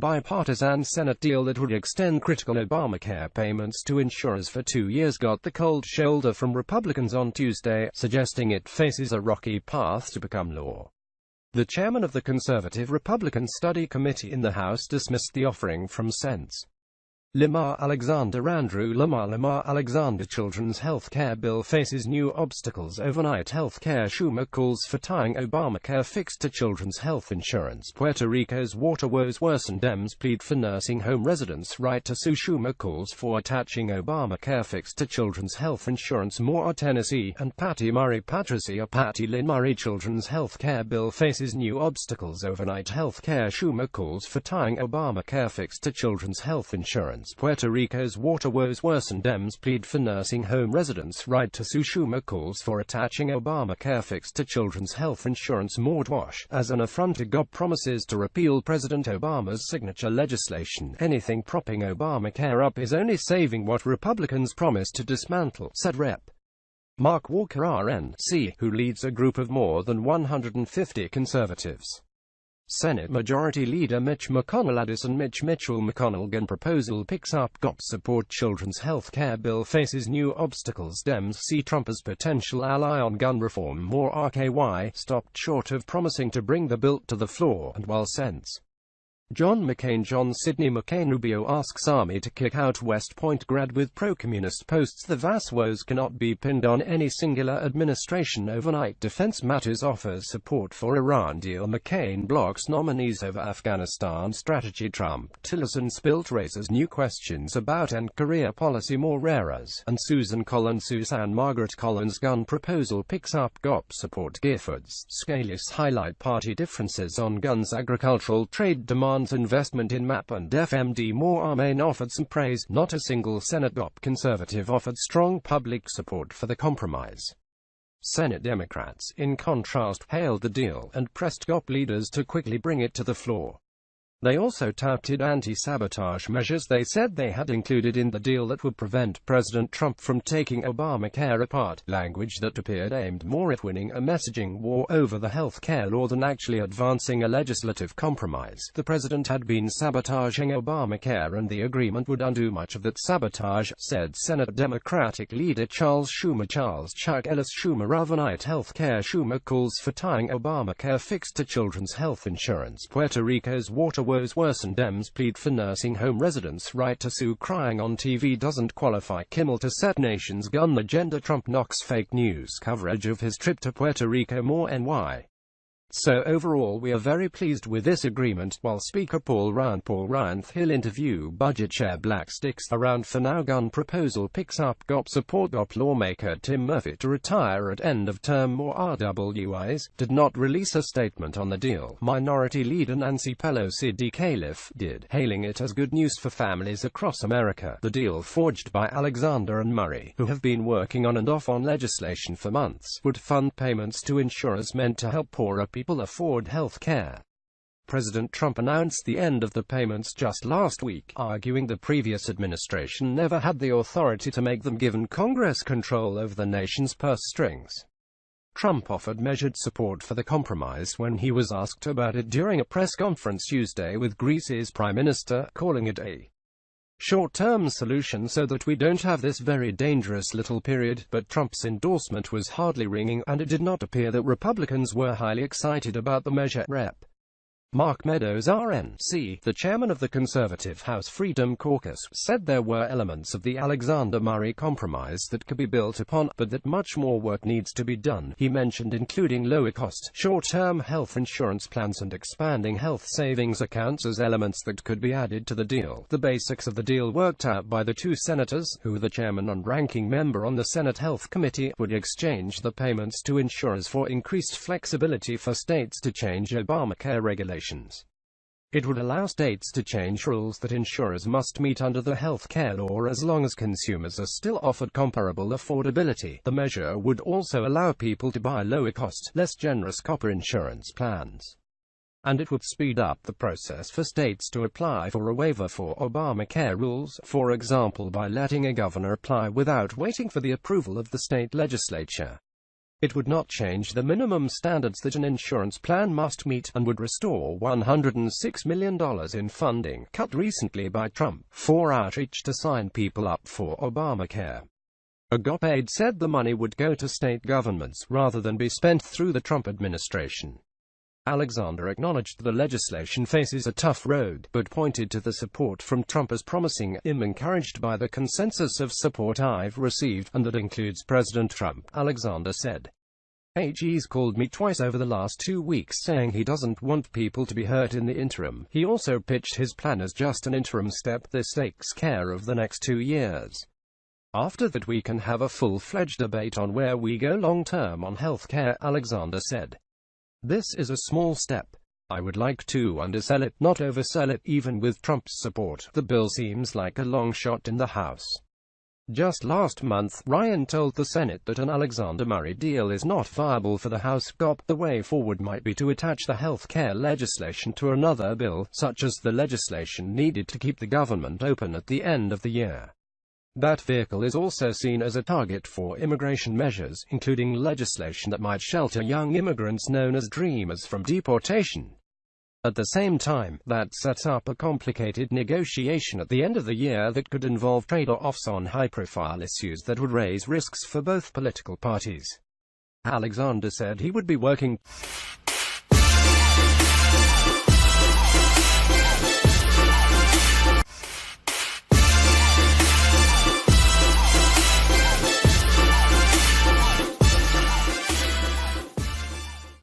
bipartisan Senate deal that would extend critical Obamacare payments to insurers for 2 years got the cold shoulder from Republicans on Tuesday, suggesting it faces a rocky path to become law. The chairman of the conservative Republican Study Committee in the House dismissed the offering from Sen's Lamar Alexander children's health care bill faces new obstacles overnight. Health care Schumer calls for tying Obamacare fix to children's health insurance. Puerto Rico's water woes worsen. Dems plead for nursing home residents' right to sue. Schumer calls for attaching Obamacare fix to children's health insurance. More. Tennessee and Patty Lynn Murray children's health care bill faces new obstacles overnight. Health care Schumer calls for tying Obamacare fix to children's health insurance. Puerto Rico's water woes worsen. Dems plead for nursing home residents' right to sue. Schumer calls for attaching Obamacare fix to children's health insurance. Wash as an affront to GOP promises to repeal President Obama's signature legislation. Anything propping Obamacare up is only saving what Republicans promised to dismantle, said Rep. Mark Walker RNC, who leads a group of more than 150 conservatives. Senate Majority Leader Mitch McConnell. Addison Mitch Mitchell McConnell gun proposal picks up GOP support. Children's health care bill faces new obstacles. Dems see Trump as potential ally on gun reform. More. RKY stopped short of promising to bring the bill to the floor, and while Sen's John Sidney McCain Rubio asks Army to kick out West Point grad with pro-communist posts. The vast woes cannot be pinned on any singular administration overnight. Defense Matters offers support for Iran deal. McCain blocks nominees over Afghanistan strategy. Trump Tillerson spilt raises new questions about end career policy. More. Rares and Susan Margaret Collins gun proposal picks up GOP support. Giffords Scalia's highlight party differences on guns. Agricultural trade demand investment in MAP and FMD. More. Armain offered some praise. Not a single Senate GOP conservative offered strong public support for the compromise. Senate Democrats, in contrast, hailed the deal and pressed GOP leaders to quickly bring it to the floor. They also touted anti-sabotage measures they said they had included in the deal that would prevent President Trump from taking Obamacare apart, language that appeared aimed more at winning a messaging war over the health care law than actually advancing a legislative compromise. The president had been sabotaging Obamacare and the agreement would undo much of that sabotage, said Senate Democratic leader Charles Chuck Ellis Schumer. Overnight health care Schumer calls for tying Obamacare fix to children's health insurance. Puerto Rico's water woes worsen. Dems plead for nursing home residents' right to sue. Crying on TV doesn't qualify. Kimmel to set nation's gun agenda. Trump knocks fake news coverage of his trip to Puerto Rico. More. NY. So overall we are very pleased with this agreement. While Speaker Paul Ryan Hill interview budget chair Black sticks around for now. Gun proposal picks up GOP support. GOP lawmaker Tim Murphy to retire at end of term. More. RWIs did not release a statement on the deal. Minority Leader Nancy Pelosi did, hailing it as good news for families across America. The deal, forged by Alexander and Murray, who have been working on and off on legislation for months, would fund payments to insurers meant to help poorer people afford health care. President Trump announced the end of the payments just last week, arguing the previous administration never had the authority to make them given Congress control over the nation's purse strings. Trump offered measured support for the compromise when he was asked about it during a press conference Tuesday with Greece's Prime Minister, calling it a short-term solution so that we don't have this very dangerous little period. But Trump's endorsement was hardly ringing, and it did not appear that Republicans were highly excited about the measure. Rep. Mark Meadows RNC, the chairman of the conservative House Freedom Caucus, said there were elements of the Alexander-Murray compromise that could be built upon, but that much more work needs to be done. He mentioned including lower-cost, short-term health insurance plans and expanding health savings accounts as elements that could be added to the deal. The basics of the deal worked out by the two senators, who, the chairman and ranking member on the Senate Health Committee, would exchange the payments to insurers for increased flexibility for states to change Obamacare regulations. It would allow states to change rules that insurers must meet under the health care law as long as consumers are still offered comparable affordability. The measure would also allow people to buy lower-cost, less generous copper insurance plans. And it would speed up the process for states to apply for a waiver for Obamacare rules, for example by letting a governor apply without waiting for the approval of the state legislature. It would not change the minimum standards that an insurance plan must meet, and would restore $106 million in funding, cut recently by Trump, for outreach to sign people up for Obamacare. A GOP aide said the money would go to state governments, rather than be spent through the Trump administration. Alexander acknowledged the legislation faces a tough road, but pointed to the support from Trump as promising. "I'm encouraged by the consensus of support I've received, and that includes President Trump," Alexander said. He's called me twice over the last 2 weeks saying he doesn't want people to be hurt in the interim. He also pitched his plan as just an interim step that takes care of the next 2 years. After that we can have a full-fledged debate on where we go long-term on health care, Alexander said. "This is a small step. I would like to undersell it, not oversell it. Even with Trump's support, the bill seems like a long shot in the House." Just last month, Ryan told the Senate that an Alexander Murray deal is not viable for the House GOP. The way forward might be to attach the health care legislation to another bill, such as the legislation needed to keep the government open at the end of the year. That vehicle is also seen as a target for immigration measures, including legislation that might shelter young immigrants known as dreamers from deportation. At the same time, that sets up a complicated negotiation at the end of the year that could involve trade-offs on high-profile issues that would raise risks for both political parties. Alexander said he would be working